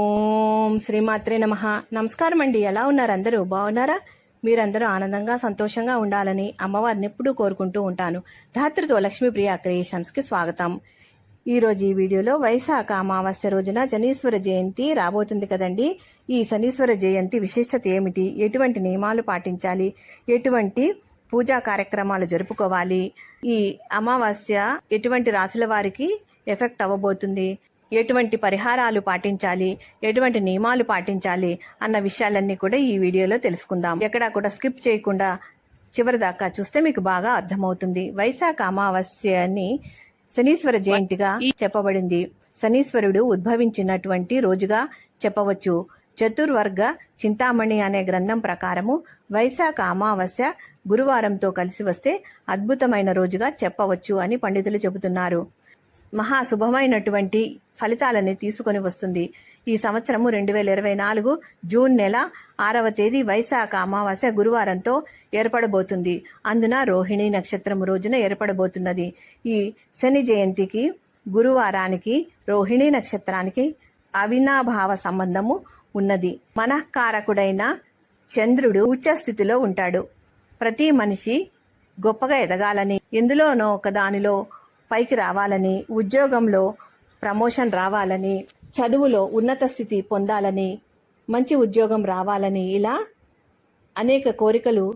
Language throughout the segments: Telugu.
ఓం శ్రీమాత్రే నమః. నమస్కారం అండి. ఎలా ఉన్నారు? అందరూ బాగున్నారా? మీరందరూ ఆనందంగా సంతోషంగా ఉండాలని అమ్మవారిని ఎప్పుడూ కోరుకుంటూ ఉంటాను. ధాత్రితో లక్ష్మీప్రియ క్రియేషన్స్ కి స్వాగతం. ఈరోజు ఈ వీడియోలో వైశాఖ అమావాస్య రోజున శనీశ్వర జయంతి రాబోతుంది కదండి. ఈ శనీశ్వర జయంతి విశిష్టత ఏమిటి, ఎటువంటి నియమాలు పాటించాలి, ఎటువంటి పూజా కార్యక్రమాలు జరుపుకోవాలి, ఈ అమావాస్య ఎటువంటి రాశుల వారికి ఎఫెక్ట్ అవ్వబోతుంది, ఎటువంటి పరిహారాలు పాటించాలి, ఎటువంటి నియమాలు పాటించాలి అన్న విషయాలన్నీ కూడా ఈ వీడియోలో తెలుసుకుందాం. ఎక్కడా కూడా స్కిప్ చేయకుండా చివరి దాకా చూస్తే మీకు బాగా అర్థమవుతుంది. వైశాఖ అమావాస్యని శనీశ్వర జయంతిగా చెప్పబడింది. శనీశ్వరుడు ఉద్భవించినటువంటి రోజుగా చెప్పవచ్చు. చతుర్వర్గ చింతామణి అనే గ్రంథం ప్రకారము వైశాఖ అమావాస్య గురువారంతో కలిసి వస్తే అద్భుతమైన రోజుగా చెప్పవచ్చు అని పండితులు చెబుతున్నారు. మహా శుభమైనటువంటి ఫలితాలని తీసుకొని వస్తుంది. ఈ సంవత్సరము 2024 జూన్ నెల 6వ తేదీ వైశాఖ అమావాస్య గురువారంతో ఏర్పడబోతుంది. అందున రోహిణి నక్షత్రం రోజున ఏర్పడబోతున్నది. ఈ శని జయంతికి గురువారానికి రోహిణి నక్షత్రానికి అవినాభావ సంబంధము ఉన్నది. మనఃకారకుడైన చంద్రుడు ఉచ్చ స్థితిలో ఉంటాడు. ప్రతి మనిషి గొప్పగా ఎదగాలని, ఎందులోనో ఒక దానిలో పైకి రావాలని, ఉద్యోగంలో ప్రమోషన్ రావాలని, చదువులో ఉన్నత స్థితి పొందాలని, మంచి ఉద్యోగం రావాలని, ఇలా అనేక కోరికలు,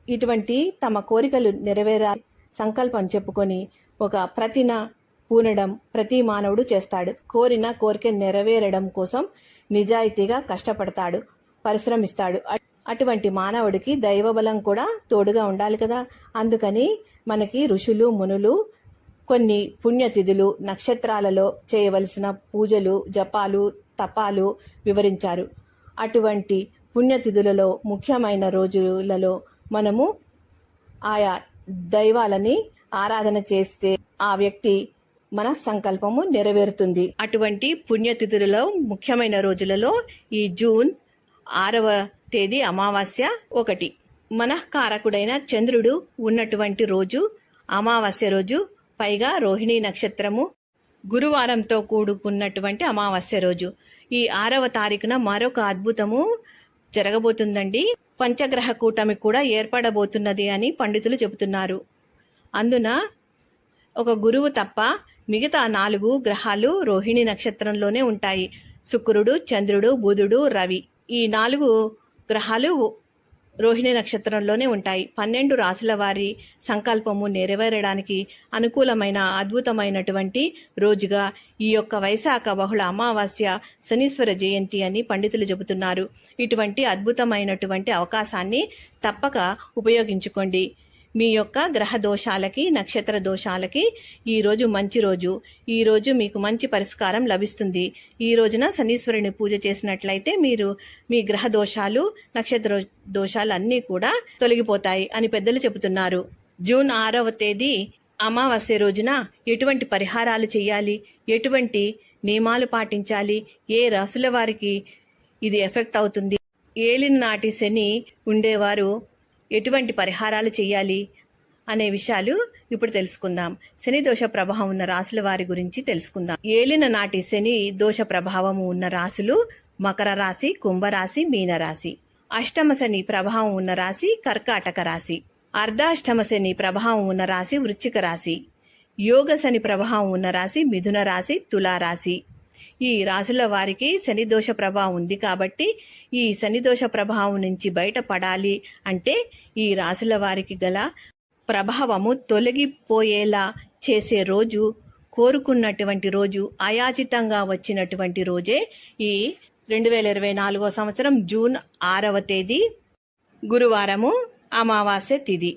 ఇటువంటి తమ కోరికలు నెరవేరా సంకల్పం చెప్పుకొని ఒక ప్రతిన పూనడం ప్రతి మానవుడు చేస్తాడు. కోరిన కోరిక నెరవేరడం కోసం నిజాయితీగా కష్టపడతాడు, పరిశ్రమిస్తాడు. అటువంటి మానవుడికి దైవబలం కూడా తోడుగా ఉండాలి కదా. అందుకని మనకి ఋషులు మునులు కొన్ని పుణ్యతిథులు, నక్షత్రాలలో చేయవలసిన పూజలు, జపాలు, తపాలు వివరించారు. అటువంటి పుణ్యతిథులలో ముఖ్యమైన రోజులలో మనము ఆయా దైవాలని ఆరాధన చేస్తే ఆ వ్యక్తి మన సంకల్పము నెరవేరుతుంది. అటువంటి పుణ్యతిథులలో ముఖ్యమైన రోజులలో ఈ జూన్ 6వ తేదీ అమావాస్య ఒకటి. మనఃకారకుడైన చంద్రుడు ఉన్నటువంటి రోజు అమావాస్య రోజు, పైగా రోహిణి నక్షత్రము గురువారంతో కూడుకున్నటువంటి అమావాస్య రోజు. ఈ 6వ తారీఖున మరొక అద్భుతము జరగబోతుందండి. పంచగ్రహ కూటమి కూడా ఏర్పడబోతున్నది అని పండితులు చెబుతున్నారు. అందున ఒక గురువు తప్ప మిగతా 4 గ్రహాలు రోహిణి నక్షత్రంలోనే ఉంటాయి. శుక్రుడు, చంద్రుడు, బుధుడు, రవి, ఈ 4 గ్రహాలు రోహిణి నక్షత్రంలోనే ఉంటాయి. 12 రాశుల వారి సంకల్పము నెరవేరడానికి అనుకూలమైన అద్భుతమైనటువంటి రోజుగా ఈ యొక్క వైశాఖ బహుళ అమావాస్య శనీశ్వర జయంతి అని పండితులు చెబుతున్నారు. ఇటువంటి అద్భుతమైనటువంటి అవకాశాన్ని తప్పక ఉపయోగించుకోండి. మీ యొక్క గ్రహ దోషాలకి, నక్షత్ర దోషాలకి ఈ రోజు మంచి రోజు. ఈ రోజు మీకు మంచి పరిష్కారం లభిస్తుంది. ఈ రోజున శనీశ్వరుని పూజ చేసినట్లయితే మీరు మీ గ్రహ దోషాలు, నక్షత్ర దోషాలు అన్నీ కూడా తొలగిపోతాయి అని పెద్దలు చెబుతున్నారు. జూన్ 6వ తేదీ అమావాస్య రోజున ఎటువంటి పరిహారాలు చేయాలి, ఎటువంటి నియమాలు పాటించాలి, ఏ రాశుల వారికి ఇది ఎఫెక్ట్ అవుతుంది, ఏలిన నాటి శని ఉండేవారు ఎటువంటి పరిహారాలు చేయాలి అనే విషయాలు ఇప్పుడు తెలుసుకుందాం. శని దోష ప్రభావం ఉన్న రాశుల వారి గురించి తెలుసుకుందాం. ఏలిన నాటి శని దోష ప్రభావం ఉన్న రాశులు మకర రాశి, కుంభరాశి, మీనరాశి. అష్టమ శని ప్రభావం ఉన్న రాశి కర్కాటక రాశి. అర్ధాష్టమ శని ప్రభావం ఉన్న రాశి వృశ్చిక రాశి. యోగ శని ప్రభావం ఉన్న రాశి మిథున రాశి, తులారాశి. ఈ రాశుల వారికి శని దోష ప్రభావం ఉంది కాబట్టి ఈ శని దోష ప్రభావం నుంచి బయటపడాలి అంటే ఈ రాశుల వారికి గల ప్రభావము తొలగిపోయేలా చేసే రోజు, కోరుకున్నటువంటి రోజు, అయాచితంగా వచ్చినటువంటి రోజే ఈ 2024 సంవత్సరం జూన్ 6వ తేదీ గురువారము అమావాస్య తిథి.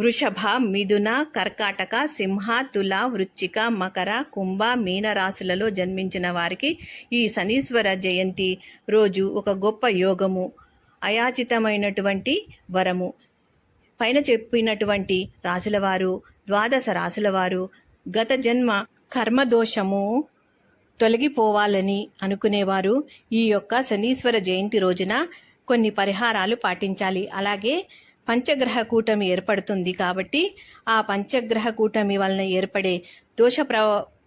వృషభ, మిథున, కర్కాటక, సింహ, తుల, వృశ్చిక, మకర, కుంభ, మీన రాశులలో జన్మించిన వారికి ఈ శనీశ్వర జయంతి రోజు ఒక గొప్ప యోగము, అయాచితమైనటువంటి వరము. పైన చెప్పినటువంటి రాశుల వారు, ద్వాదశ రాశుల వారు గత జన్మ కర్మదోషము తొలగిపోవాలని అనుకునేవారు ఈ యొక్క శనీశ్వర జయంతి రోజున కొన్ని పరిహారాలు పాటించాలి. అలాగే పంచగ్రహ కూటమి ఏర్పడుతుంది కాబట్టి ఆ పంచగ్రహ కూటమి వలన ఏర్పడే దోష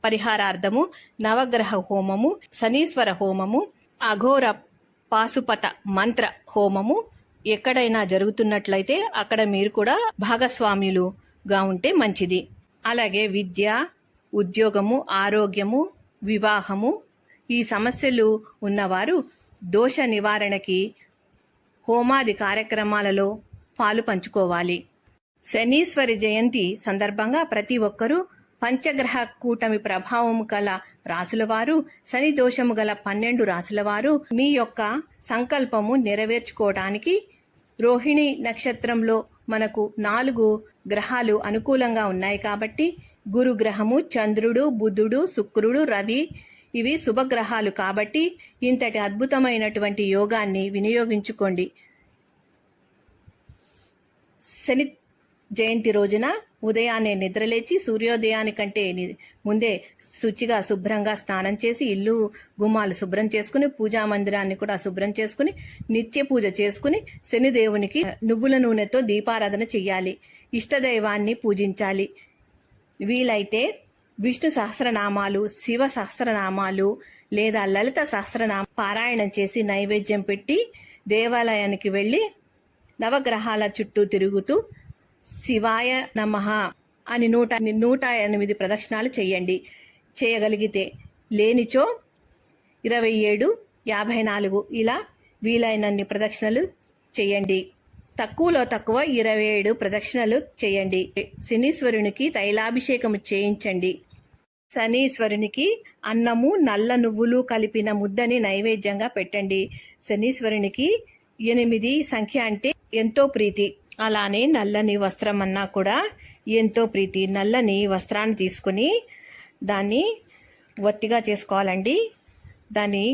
పరిహారార్థము నవగ్రహ హోమము, శనీశ్వర హోమము, అఘోర పాశుపత మంత్ర హోమము ఎక్కడైనా జరుగుతున్నట్లయితే అక్కడ మీరు కూడా భాగస్వాములుగా ఉంటే మంచిది. అలాగే విద్య, ఉద్యోగము, ఆరోగ్యము, వివాహము ఈ సమస్యలు ఉన్నవారు దోష నివారణకి హోమాది కార్యక్రమాలలో పాలు పంచుకోవాలి. శనీశ్వరి జయంతి సందర్భంగా ప్రతి ఒక్కరూ పంచగ్రహ కూటమి ప్రభావము గల రాసుల వారు, శని దోషము గల 12 రాసుల వారు మీ యొక్క సంకల్పము నెరవేర్చుకోవడానికి రోహిణి నక్షత్రంలో మనకు 4 గ్రహాలు అనుకూలంగా ఉన్నాయి కాబట్టి గురు గ్రహము, చంద్రుడు, బుధుడు, శుక్రుడు, రవి ఇవి శుభగ్రహాలు కాబట్టి ఇంతటి అద్భుతమైనటువంటి యోగాన్ని వినియోగించుకోండి. శని జయంతి రోజున ఉదయాన్నే నిద్రలేచి సూర్యోదయానికంటే ముందే శుచిగా శుభ్రంగా స్నానం చేసి ఇల్లు గుమ్మాలు శుభ్రం చేసుకుని పూజా మందిరాన్ని కూడా శుభ్రం చేసుకుని నిత్య పూజ చేసుకుని శనిదేవునికి నువ్వుల నూనెతో దీపారాధన చెయ్యాలి. ఇష్టదైవాన్ని పూజించాలి. వీలైతే విష్ణు సహస్రనామాలు, శివ సహస్రనామాలు లేదా లలిత సహస్రనామ పారాయణం చేసి నైవేద్యం పెట్టి దేవాలయానికి వెళ్లి నవగ్రహాల చుట్టూ తిరుగుతూ శివాయ నమః అని 108 ప్రదక్షిణాలు చేయండి. చేయగలిగితే, లేనిచో 27, 54 ఇలా వీలైనన్ని ప్రదక్షిణలు చేయండి. తక్కువలో తక్కువ 27 ప్రదక్షిణలు చేయండి. శనీశ్వరునికి తైలాభిషేకం చేయించండి. శనీశ్వరునికి అన్నము, నల్ల నువ్వులు కలిపిన ముద్దని నైవేద్యంగా పెట్టండి. శనీశ్వరునికి 8 సంఖ్య అంటే ఎంతో ప్రీతి. అలానే నల్లని వస్త్రం అన్నా కూడా ఎంతో ప్రీతి. నల్లని వస్త్రాన్ని తీసుకుని దాన్ని ఒత్తిగా చేసుకోవాలండి. దాన్ని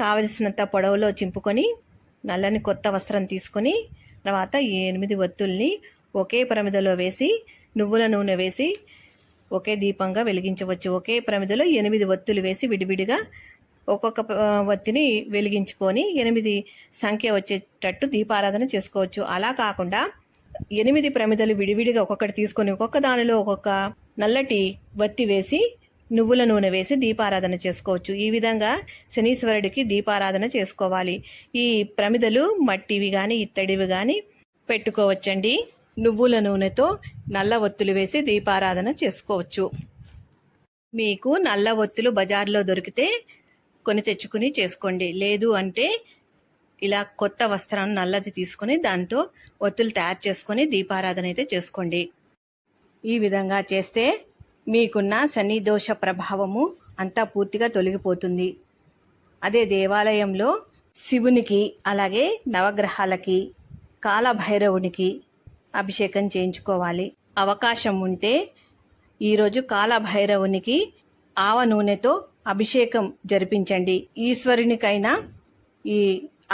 కావలసినంత పొడవులో చింపుకొని నల్లని కొత్త వస్త్రం తీసుకుని తర్వాత 8 ఒత్తుల్ని ఒకే ప్రమిదలో వేసి నువ్వుల నూనె వేసి ఒకే దీపంగా వెలిగించవచ్చు. ఒకే ప్రమిదలో 8 ఒత్తులు వేసి విడివిడిగా ఒక్కొక్క ఒత్తిని వెలిగించుకొని 8 సంఖ్య వచ్చేటట్టు దీపారాధన చేసుకోవచ్చు. అలా కాకుండా 8 ప్రమిదలు విడివిడిగా ఒక్కొక్కటి తీసుకొని ఒక్కొక్క దానిలో ఒక్కొక్క నల్లటి వత్తి వేసి నువ్వుల నూనె వేసి దీపారాధన చేసుకోవచ్చు. ఈ విధంగా శనీశ్వరుడికి దీపారాధన చేసుకోవాలి. ఈ ప్రమిదలు మట్టివి గాని ఇత్తడివి గాని పెట్టుకోవచ్చండి. నువ్వుల నూనెతో నల్ల ఒత్తులు వేసి దీపారాధన చేసుకోవచ్చు. మీకు నల్ల ఒత్తులు బజార్లో దొరికితే కొని తెచ్చుకుని చేసుకోండి. లేదు అంటే ఇలా కొత్త వస్త్రం నల్లది తీసుకుని దాంతో ఒత్తులు తయారు చేసుకుని దీపారాధన అయితే చేసుకోండి. ఈ విధంగా చేస్తే మీకున్న శని దోష ప్రభావము అంతా పూర్తిగా తొలగిపోతుంది. అదే దేవాలయంలో శివునికి అలాగే నవగ్రహాలకి కాలభైరవునికి అభిషేకం చేయించుకోవాలి. అవకాశం ఉంటే ఈరోజు కాలభైరవునికి ఆవ నూనెతో అభిషేకం జరిపించండి. ఈశ్వరునికైనా ఈ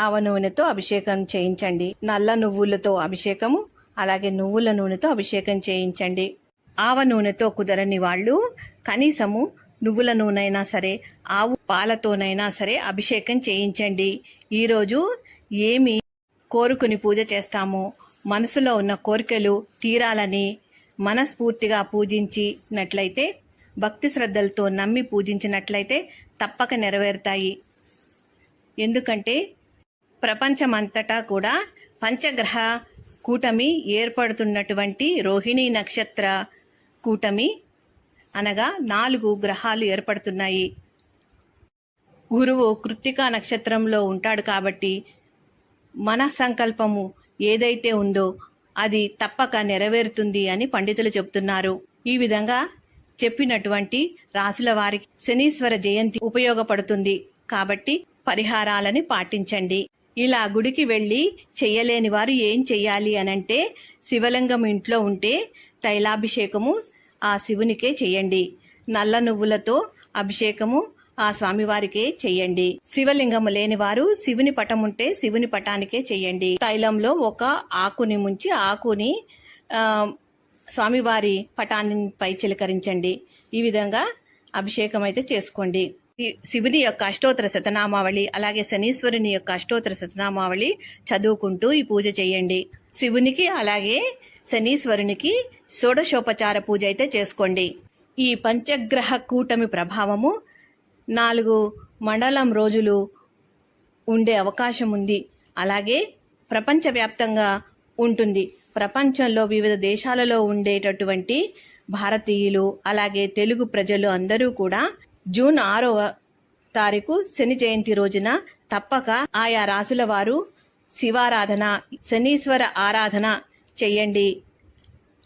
ఆవ నూనెతో అభిషేకం చేయించండి. నల్ల నువ్వులతో అభిషేకము అలాగే నువ్వుల నూనెతో అభిషేకం చేయించండి. ఆవ నూనెతో కుదరని వాళ్ళు కనీసము నువ్వుల నూనె అయినా సరే ఆవు పాలతోనైనా సరే అభిషేకం చేయించండి. ఈరోజు ఏమి కోరుకుని పూజ చేస్తామో మనసులో ఉన్న కోరికలు తీరాలని మనస్ఫూర్తిగా పూజించినట్లయితే, భక్తి శ్రద్ధలతో నమ్మి పూజించినట్లయితే తప్పక నెరవేరుతాయి. ఎందుకంటే ప్రపంచమంతటా కూడా పంచగ్రహ కూటమి ఏర్పడుతున్నటువంటి రోహిణీ నక్షత్ర కూటమి అనగా 4 గ్రహాలు ఏర్పడుతున్నాయి. గురువు కృత్తికా నక్షత్రంలో ఉంటాడు కాబట్టి మన సంకల్పము ఏదైతే ఉందో అది తప్పక నెరవేరుతుంది అని పండితులు చెబుతున్నారు. ఈ విధంగా చెప్పినటువంటి రాశుల వారికి శనీశ్వర జయంతి ఉపయోగపడుతుంది కాబట్టి పరిహారాలని పాటించండి. ఇలా గుడికి వెళ్ళి చెయ్యలేని వారు ఏం చెయ్యాలి అనంటే, శివలింగం ఇంట్లో ఉంటే తైలాభిషేకము ఆ శివునికే చెయ్యండి. నల్ల నువ్వులతో అభిషేకము ఆ స్వామివారికే చెయ్యండి. శివలింగము లేని వారు శివుని పటం ఉంటే శివుని పటానికే చెయ్యండి. తైలంలో ఒక ఆకుని ముంచి ఆకుని స్వామివారి పటాన్నిపై చిలకరించండి. ఈ విధంగా అభిషేకం అయితే చేసుకోండి. శివుని యొక్క అష్టోత్తర శతనామావళి అలాగే శనీశ్వరుని యొక్క అష్టోత్తర శతనామావళి చదువుకుంటూ ఈ పూజ చేయండి. శివునికి అలాగే శనీశ్వరునికి షోడశోపచార పూజ అయితే చేసుకోండి. ఈ పంచగ్రహ కూటమి ప్రభావము 4 మండలం రోజులు ఉండే అవకాశం ఉంది. అలాగే ప్రపంచవ్యాప్తంగా ఉంటుంది. ప్రపంచంలో వివిధ దేశాలలో ఉండేటటువంటి భారతీయులు అలాగే తెలుగు ప్రజలు అందరూ కూడా జూన్ 6వ తారీఖు శని జయంతి రోజున తప్పక ఆయా రాశుల వారు శివారాధన, శనీశ్వర ఆరాధన చెయ్యండి.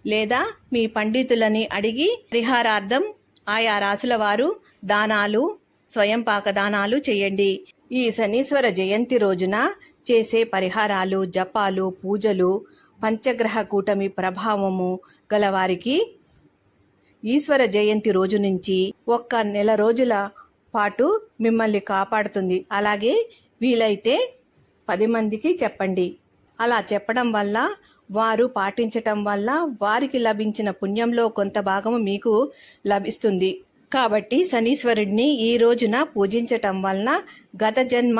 లేదా మీ పండితులని అడిగి పరిహారార్థం ఆయా రాశుల వారు దానాలు, స్వయం పాక దానాలు చేయండి. ఈ శనీశ్వర జయంతి రోజున చేసే పరిహారాలు, జపాలు, పూజలు పంచగ్రహ కూటమి ప్రభావము గలవారికి ఈశ్వర జయంతి రోజు నుంచి 1 నెల రోజుల పాటు మిమ్మల్ని కాపాడుతుంది. అలాగే వీలైతే 10 మందికి చెప్పండి. అలా చెప్పడం వల్ల, వారు పాటించటం వల్ల వారికి లభించిన పుణ్యంలో కొంత భాగము మీకు లభిస్తుంది. కాబట్టి శనీశ్వరుడిని ఈ రోజున పూజించటం వలన గత జన్మ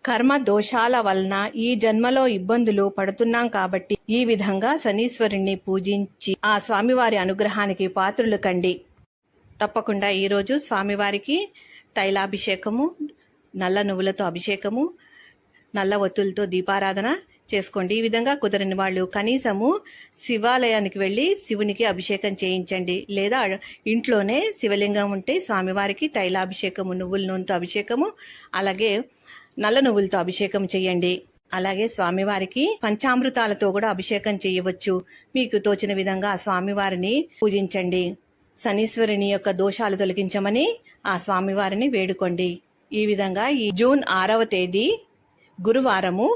కర్మ దోషాల వలన ఈ జన్మలో ఇబ్బందులు పడుతున్నాం. కాబట్టి ఈ విధంగా శనీశ్వరుణ్ణి పూజించి ఆ స్వామివారి అనుగ్రహానికి పాత్రులు కండి. తప్పకుండా ఈరోజు స్వామివారికి తైలాభిషేకము, నల్ల నువ్వులతో అభిషేకము, నల్ల ఒత్తులతో దీపారాధన చేసుకోండి. ఈ విధంగా కుదరని వాళ్ళు కనీసము శివాలయానికి వెళ్ళి శివునికి అభిషేకం చేయించండి. లేదా ఇంట్లోనే శివలింగం ఉంటే స్వామివారికి తైలాభిషేకము, నువ్వుల నూనెతో అభిషేకము, అలాగే నల్ల నువ్వులతో అభిషేకం చేయండి. అలాగే స్వామివారికి పంచామృతాలతో కూడా అభిషేకం చేయవచ్చు. మీకు తోచిన విధంగా ఆ స్వామివారిని పూజించండి. శనీశ్వరుని యొక్క దోషాలు తొలగించమని ఆ స్వామివారిని వేడుకోండి. ఈ విధంగా ఈ జూన్ 6వ తేదీ గురువారము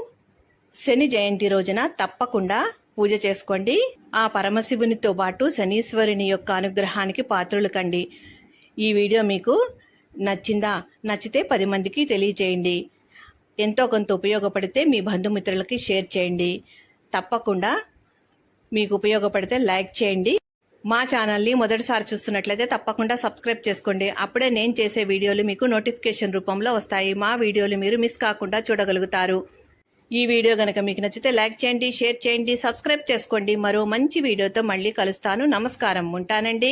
శని జయంతి రోజున తప్పకుండా పూజ చేసుకోండి. ఆ పరమశివునితో పాటు శనీశ్వరుని యొక్క అనుగ్రహానికి పాత్రులు కండి. ఈ వీడియో మీకు నచ్చిందా? నచ్చితే 10 మందికి తెలియచేయండి. ఎంతో కొంత ఉపయోగపడితే మీ బంధుమిత్రులకి షేర్ చేయండి. తప్పకుండా మీకు ఉపయోగపడితే లైక్ చేయండి. మా ఛానల్ని మొదటిసారి చూస్తున్నట్లయితే తప్పకుండా సబ్స్క్రైబ్ చేసుకోండి. అప్పుడే నేను చేసే వీడియోలు మీకు నోటిఫికేషన్ రూపంలో వస్తాయి. మా వీడియోలు మీరు మిస్ కాకుండా చూడగలుగుతారు. ఈ వీడియో గనక మీకు నచ్చితే లైక్ చేయండి, షేర్ చేయండి, సబ్స్క్రైబ్ చేసుకోండి. మరో మంచి వీడియోతో మళ్ళీ కలుస్తాను. నమస్కారం. ఉంటానండి.